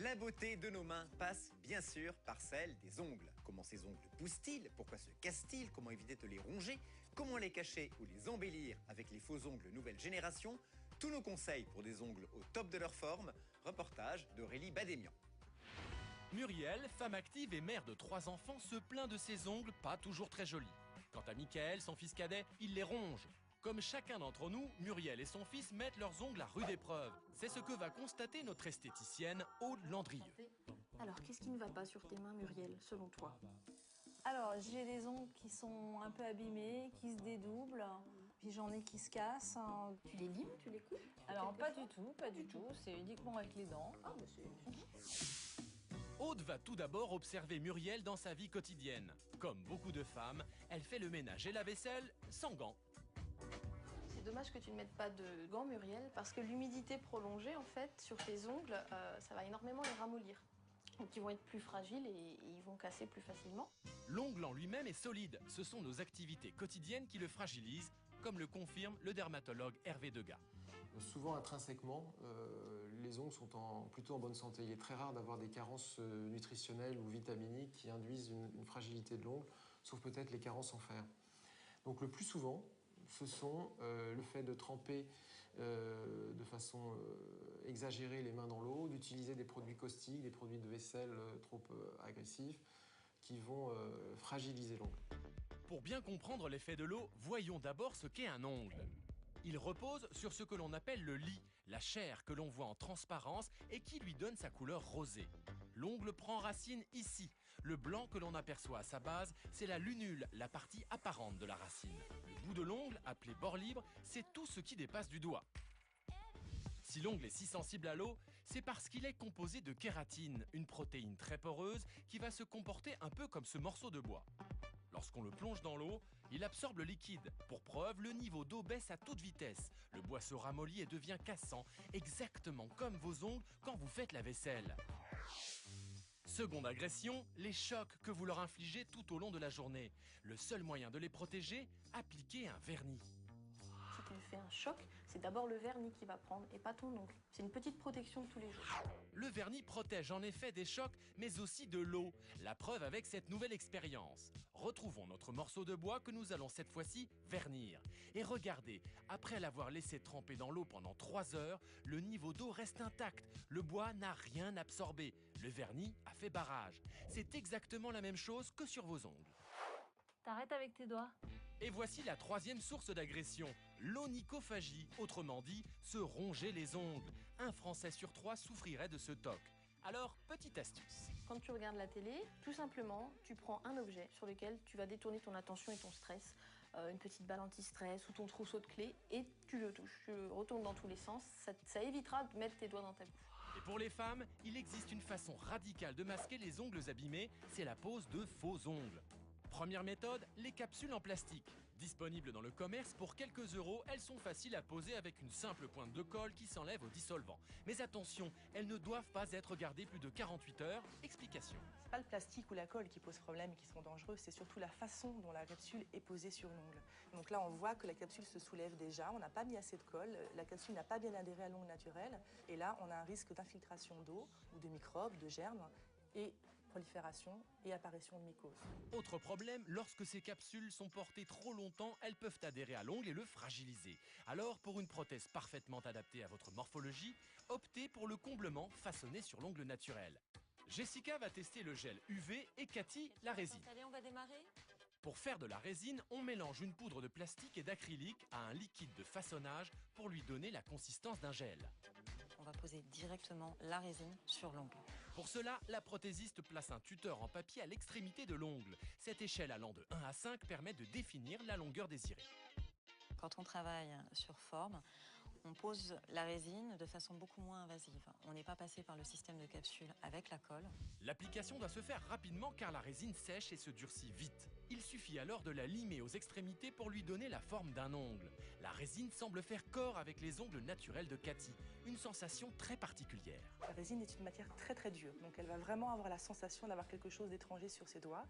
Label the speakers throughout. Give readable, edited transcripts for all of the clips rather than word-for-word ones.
Speaker 1: La beauté de nos mains passe bien sûr par celle des ongles. Comment ces ongles poussent-ils? Pourquoi se cassent-ils? Comment éviter de les ronger? Comment les cacher ou les embellir avec les faux ongles nouvelle génération? Tous nos conseils pour des ongles au top de leur forme. Reportage d'Aurélie Badémian.
Speaker 2: Muriel, femme active et mère de 3 enfants, se plaint de ses ongles pas toujours très jolis. Quant à Michael, son fils cadet, il les ronge. Comme chacun d'entre nous, Muriel et son fils mettent leurs ongles à rude épreuve. C'est ce que va constater notre esthéticienne Aude Landrieux.
Speaker 3: Alors, qu'est-ce qui ne va pas sur tes mains, Muriel, selon toi?
Speaker 4: Alors, j'ai des ongles qui sont un peu abîmés, qui se dédoublent, puis j'en ai qui se cassent.
Speaker 3: Tu les limes, tu les coupes?
Speaker 4: Alors, pas du tout, pas du tout. C'est uniquement avec les dents.
Speaker 3: Ah, bah c'est...
Speaker 2: Aude va tout d'abord observer Muriel dans sa vie quotidienne. Comme beaucoup de femmes, elle fait le ménage et la vaisselle sans gants.
Speaker 3: C'est dommage que tu ne mettes pas de gants, Muriel, parce que l'humidité prolongée, en fait, sur tes ongles, ça va énormément les ramollir. Donc ils vont être plus fragiles et ils vont casser plus facilement.
Speaker 2: L'ongle en lui-même est solide. Ce sont nos activités quotidiennes qui le fragilisent, comme le confirme le dermatologue Hervé Degas.
Speaker 5: Souvent, intrinsèquement, les ongles sont plutôt en bonne santé. Il est très rare d'avoir des carences nutritionnelles ou vitaminiques qui induisent une fragilité de l'ongle, sauf peut-être les carences en fer. Donc le plus souvent, ce sont le fait de tremper de façon exagérée les mains dans l'eau, d'utiliser des produits caustiques, des produits de vaisselle trop agressifs, qui vont fragiliser l'ongle.
Speaker 2: Pour bien comprendre l'effet de l'eau, voyons d'abord ce qu'est un ongle. Il repose sur ce que l'on appelle le lis, la chair que l'on voit en transparence et qui lui donne sa couleur rosée. L'ongle prend racine ici. Le blanc que l'on aperçoit à sa base, c'est la lunule, la partie apparente de la racine. Le bout de l'ongle, appelé bord libre, c'est tout ce qui dépasse du doigt. Si l'ongle est si sensible à l'eau, c'est parce qu'il est composé de kératine, une protéine très poreuse qui va se comporter un peu comme ce morceau de bois. Lorsqu'on le plonge dans l'eau, il absorbe le liquide. Pour preuve, le niveau d'eau baisse à toute vitesse. Le bois se ramollit et devient cassant, exactement comme vos ongles quand vous faites la vaisselle. Seconde agression, les chocs que vous leur infligez tout au long de la journée. Le seul moyen de les protéger, appliquer un vernis.
Speaker 3: Si tu lui fais un choc, c'est d'abord le vernis qui va prendre et pas ton ongle. C'est une petite protection de tous les jours.
Speaker 2: Le vernis protège en effet des chocs, mais aussi de l'eau. La preuve avec cette nouvelle expérience. Retrouvons notre morceau de bois que nous allons cette fois-ci vernir. Et regardez, après l'avoir laissé tremper dans l'eau pendant 3 heures, le niveau d'eau reste intact. Le bois n'a rien absorbé. Le vernis a fait barrage. C'est exactement la même chose que sur vos ongles.
Speaker 4: T'arrêtes avec tes doigts.
Speaker 2: Et voici la 3e source d'agression, l'onychophagie, autrement dit, se ronger les ongles. Un Français sur 3 souffrirait de ce TOC. Alors, petite astuce.
Speaker 3: Quand tu regardes la télé, tout simplement, tu prends un objet sur lequel tu vas détourner ton attention et ton stress, une petite balle anti-stress ou ton trousseau de clés, et tu le touches. Tu le retournes dans tous les sens, ça évitera de mettre tes doigts dans ta bouche.
Speaker 2: Et pour les femmes, il existe une façon radicale de masquer les ongles abîmés, c'est la pose de faux ongles. Première méthode, les capsules en plastique. Disponibles dans le commerce pour quelques euros, elles sont faciles à poser avec une simple pointe de colle qui s'enlève au dissolvant. Mais attention, elles ne doivent pas être gardées plus de 48 heures. Explication.
Speaker 6: C'est pas le plastique ou la colle qui pose problème et qui sont dangereux, c'est surtout la façon dont la capsule est posée sur l'ongle. Donc là, on voit que la capsule se soulève déjà, on n'a pas mis assez de colle, la capsule n'a pas bien adhéré à l'ongle naturel, et là, on a un risque d'infiltration d'eau ou de microbes, de germes, et prolifération et apparition de mycoses.
Speaker 2: Autre problème, lorsque ces capsules sont portées trop longtemps, elles peuvent adhérer à l'ongle et le fragiliser. Alors, pour une prothèse parfaitement adaptée à votre morphologie, optez pour le comblement façonné sur l'ongle naturel. Jessica va tester le gel UV et Cathy la résine.
Speaker 4: Allez, on va démarrer.
Speaker 2: Pour faire de la résine, on mélange une poudre de plastique et d'acrylique à un liquide de façonnage pour lui donner la consistance d'un gel.
Speaker 7: On va poser directement la résine sur l'ongle.
Speaker 2: Pour cela, la prothésiste place un tuteur en papier à l'extrémité de l'ongle. Cette échelle allant de 1 à 5 permet de définir la longueur désirée.
Speaker 7: Quand on travaille sur forme, on pose la résine de façon beaucoup moins invasive. On n'est pas passé par le système de capsule avec la colle.
Speaker 2: L'application doit se faire rapidement car la résine sèche et se durcit vite. Il suffit alors de la limer aux extrémités pour lui donner la forme d'un ongle. La résine semble faire corps avec les ongles naturels de Cathy. Une sensation très particulière.
Speaker 6: La résine est une matière très très dure, donc elle va vraiment avoir la sensation d'avoir quelque chose d'étranger sur ses doigts,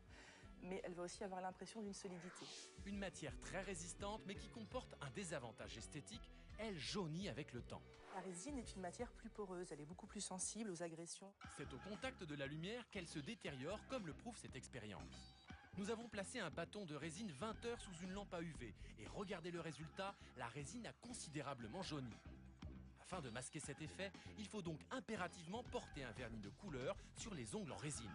Speaker 6: mais elle va aussi avoir l'impression d'une solidité.
Speaker 2: Une matière très résistante mais qui comporte un désavantage esthétique, elle, jaunit avec le temps.
Speaker 6: La résine est une matière plus poreuse, elle est beaucoup plus sensible aux agressions.
Speaker 2: C'est au contact de la lumière qu'elle se détériore, comme le prouve cette expérience. Nous avons placé un bâton de résine 20 heures sous une lampe à UV et regardez le résultat, la résine a considérablement jauni. Afin de masquer cet effet, il faut donc impérativement porter un vernis de couleur sur les ongles en résine.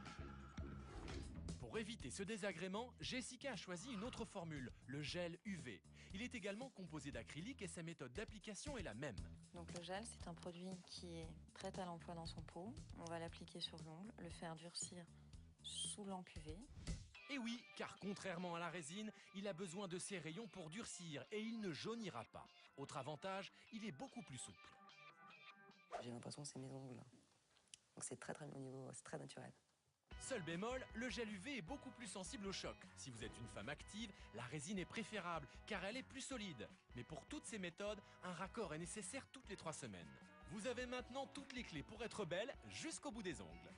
Speaker 2: Pour éviter ce désagrément, Jessica a choisi une autre formule, le gel UV. Il est également composé d'acrylique et sa méthode d'application est la même.
Speaker 7: Donc le gel, c'est un produit qui est prêt à l'emploi dans son pot. On va l'appliquer sur l'ongle, le faire durcir sous lampe UV.
Speaker 2: Et oui, car contrairement à la résine, il a besoin de ses rayons pour durcir et il ne jaunira pas. Autre avantage, il est beaucoup plus souple.
Speaker 8: J'ai l'impression que c'est mes ongles. Donc c'est très bien au niveau, c'est très naturel.
Speaker 2: Seul bémol, le gel UV est beaucoup plus sensible au choc. Si vous êtes une femme active, la résine est préférable car elle est plus solide. Mais pour toutes ces méthodes, un raccord est nécessaire toutes les 3 semaines. Vous avez maintenant toutes les clés pour être belle jusqu'au bout des ongles.